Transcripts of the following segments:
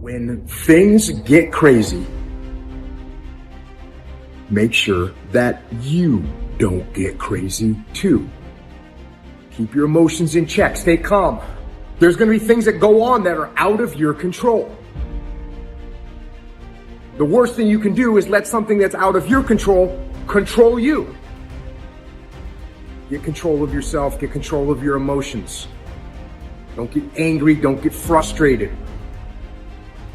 When things get crazy, make sure that you don't get crazy too. Keep your emotions in check. Stay calm. There's going to be things that go on that are out of your control. The worst thing you can do is let something that's out of your control control you. Get control of yourself. Get control of your emotions. Don't get angry. Don't get frustrated.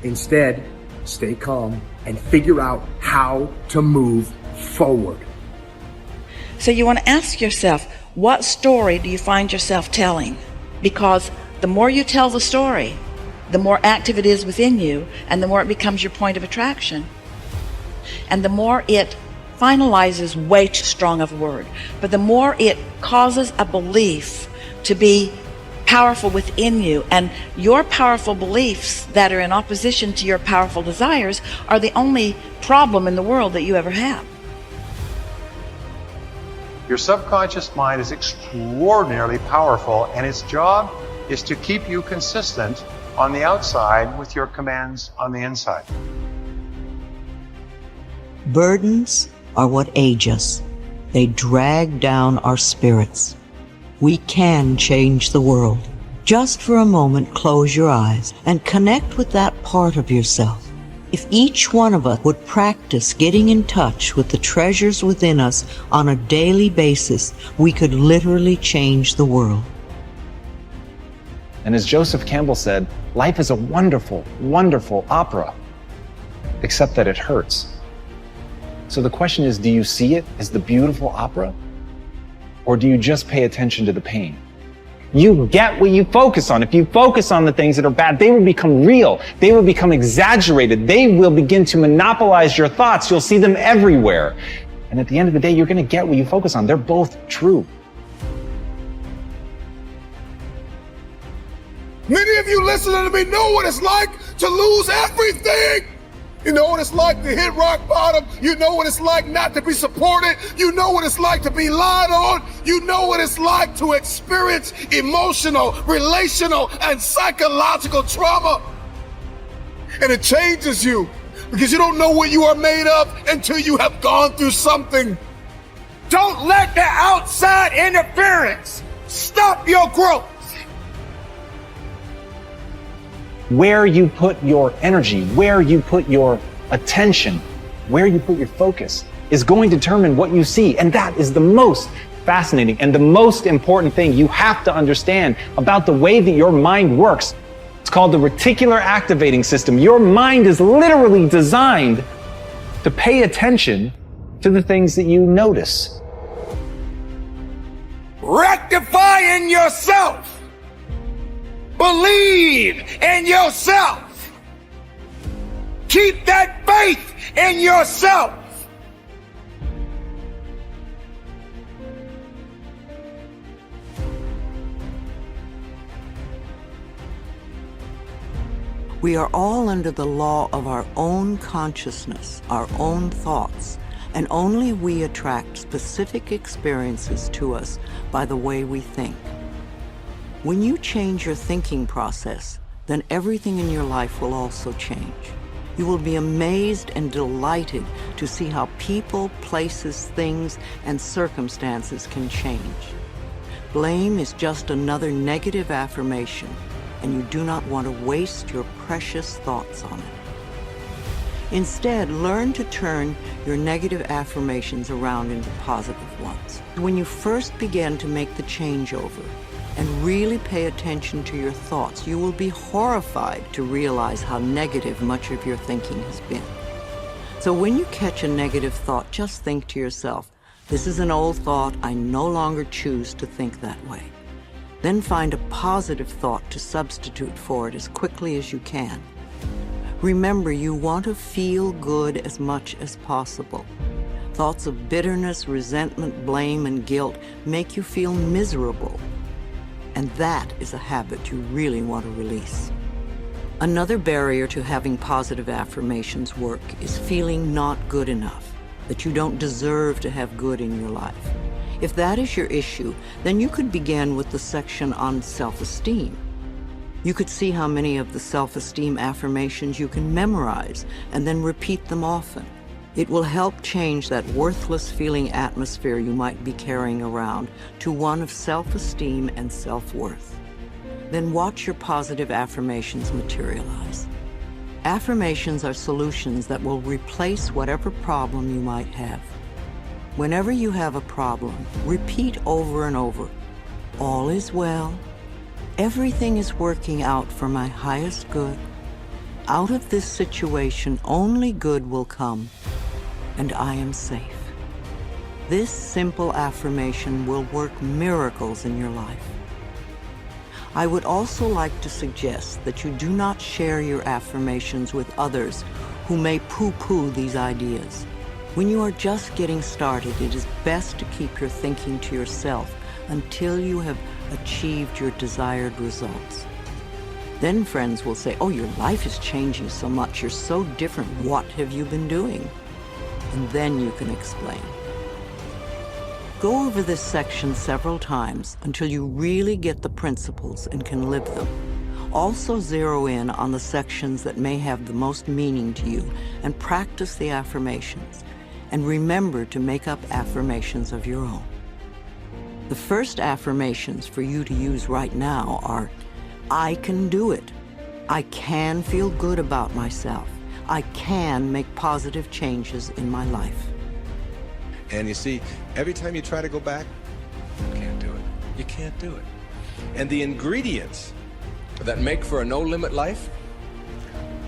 Instead, stay calm and figure out how to move forward. So you want to ask yourself, what story do you find yourself telling? Because the more you tell the story, the more active it is within you, and the more it becomes your point of attraction. And the more it finalizes, way too strong of a word, but the more it causes a belief to be powerful within you, and your powerful beliefs that are in opposition to your powerful desires are the only problem in the world that you ever have. Your subconscious mind is extraordinarily powerful, and its job is to keep you consistent on the outside with your commands on the inside. Burdens are what age us. They drag down our spirits. We can change the world. Just for a moment, close your eyes and connect with that part of yourself. If each one of us would practice getting in touch with the treasures within us on a daily basis, we could literally change the world. And as Joseph Campbell said, life is a wonderful, wonderful opera, except that it hurts. So the question is, do you see it as the beautiful opera? Or do you just pay attention to the pain? You get what you focus on. If you focus on the things that are bad, they will become real. They will become exaggerated. They will begin to monopolize your thoughts. You'll see them everywhere. And at the end of the day, you're going to get what you focus on. They're both true. Many of you listening to me know what it's like to lose everything. You know what it's like to hit rock bottom. You know what it's like not to be supported. You know what it's like to be lied on. You know what it's like to experience emotional, relational, and psychological trauma. And it changes you because you don't know what you are made of until you have gone through something. Don't let the outside interference stop your growth. Where you put your energy, where you put your attention, where you put your focus is going to determine what you see. And that is the most fascinating and the most important thing you have to understand about the way that your mind works. It's called the reticular activating system. Your mind is literally designed to pay attention to the things that you notice. Rectify in yourself. Believe in yourself. Keep that faith in yourself. We are all under the law of our own consciousness, our own thoughts, and only we attract specific experiences to us by the way we think. When you change your thinking process, then everything in your life will also change. You will be amazed and delighted to see how people, places, things, and circumstances can change. Blame is just another negative affirmation, and you do not want to waste your precious thoughts on it. Instead, learn to turn your negative affirmations around into positive ones. When you first begin to make the changeover, and really pay attention to your thoughts, you will be horrified to realize how negative much of your thinking has been. So when you catch a negative thought, just think to yourself, this is an old thought, I no longer choose to think that way. Then find a positive thought to substitute for it as quickly as you can. Remember, you want to feel good as much as possible. Thoughts of bitterness, resentment, blame, and guilt make you feel miserable. And that is a habit you really want to release. Another barrier to having positive affirmations work is feeling not good enough, that you don't deserve to have good in your life. If that is your issue, then you could begin with the section on self-esteem. You could see how many of the self-esteem affirmations you can memorize and then repeat them often. It will help change that worthless feeling atmosphere you might be carrying around to one of self-esteem and self-worth. Then watch your positive affirmations materialize. Affirmations are solutions that will replace whatever problem you might have. Whenever you have a problem, repeat over and over, "All is well. Everything is working out for my highest good. Out of this situation, only good will come, and I am safe." This simple affirmation will work miracles in your life. I would also like to suggest that you do not share your affirmations with others who may poo-poo these ideas. When you are just getting started, it is best to keep your thinking to yourself until you have achieved your desired results. Then friends will say, "Oh, your life is changing so much. You're so different. What have you been doing?" And then you can explain. Go over this section several times until you really get the principles and can live them. Also zero in on the sections that may have the most meaning to you and practice the affirmations. And remember to make up affirmations of your own. The first affirmations for you to use right now are, "I can do it. I can feel good about myself. I can make positive changes in my life." And you see, every time you try to go back, you can't do it. You can't do it. And the ingredients that make for a no-limit life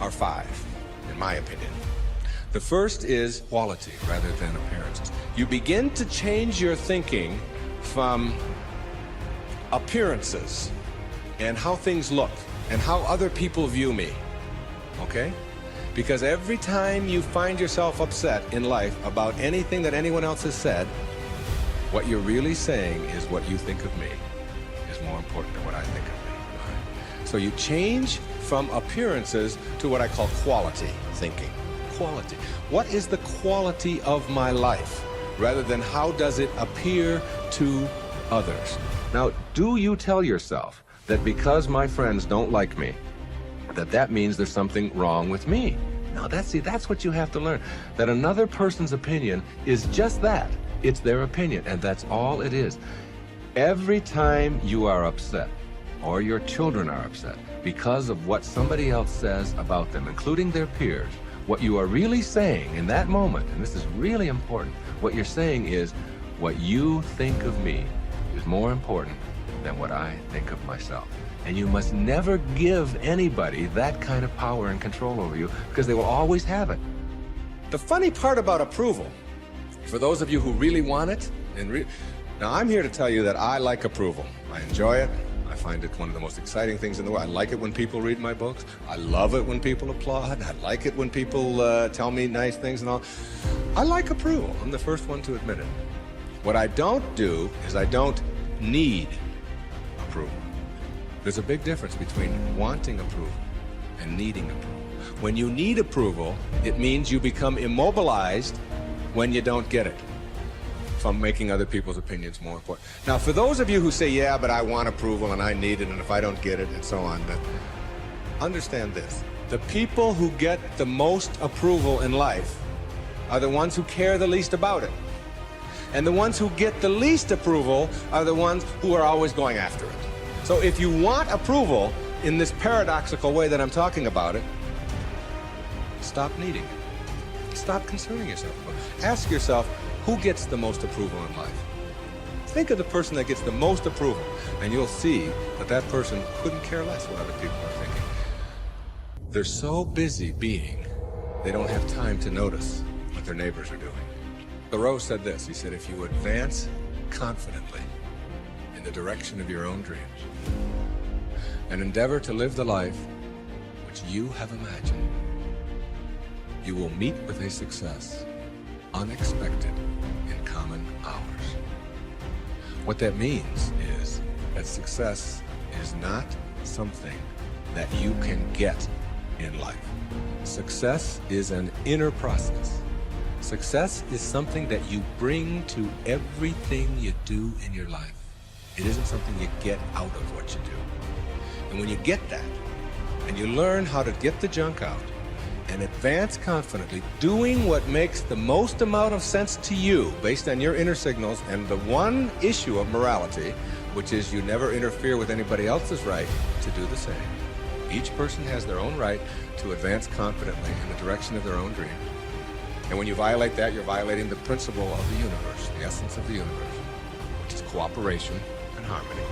are 5, in my opinion. The first is quality rather than appearances. You begin to change your thinking from appearances and how things look and how other people view me, okay? Because every time you find yourself upset in life about anything that anyone else has said, what you're really saying is what you think of me is more important than what I think of me. Right? So you change from appearances to what I call quality thinking. Quality. What is the quality of my life? Rather than how does it appear to others? Now, do you tell yourself that because my friends don't like me, that means there's something wrong with me? No, that's what you have to learn. That another person's opinion is just that. It's their opinion, and that's all it is. Every time you are upset, or your children are upset, because of what somebody else says about them, including their peers, what you are really saying in that moment, and this is really important, what you're saying is, what you think of me is more important than what I think of myself. And you must never give anybody that kind of power and control over you, because they will always have it. The funny part about approval, for those of you who really want it, now I'm here to tell you that I like approval. I enjoy it. I find it one of the most exciting things in the world. I like it when people read my books. I love it when people applaud. I like it when people tell me nice things and all. I like approval. I'm the first one to admit it. What I don't do is I don't need approval. There's a big difference between wanting approval and needing approval. When you need approval, it means you become immobilized when you don't get it, from making other people's opinions more important. Now, for those of you who say, "Yeah, but I want approval and I need it, and if I don't get it," and so on, understand this. The people who get the most approval in life are the ones who care the least about it. And the ones who get the least approval are the ones who are always going after it. So if you want approval in this paradoxical way that I'm talking about it, stop needing it. Stop concerning yourself. Ask yourself, who gets the most approval in life? Think of the person that gets the most approval, and you'll see that that person couldn't care less what other people are thinking. They're so busy being, they don't have time to notice what their neighbors are doing. Thoreau said this, he said, "If you advance confidently in the direction of your own dreams and endeavor to live the life which you have imagined, you will meet with a success unexpected in common hours." What that means is that success is not something that you can get in life. Success is an inner process. Success is something that you bring to everything you do in your life. It isn't something you get out of what you do. And when you get that, and you learn how to get the junk out and advance confidently, doing what makes the most amount of sense to you based on your inner signals and the one issue of morality, which is you never interfere with anybody else's right to do the same. Each person has their own right to advance confidently in the direction of their own dream. And when you violate that, you're violating the principle of the universe, the essence of the universe, which is cooperation and harmony.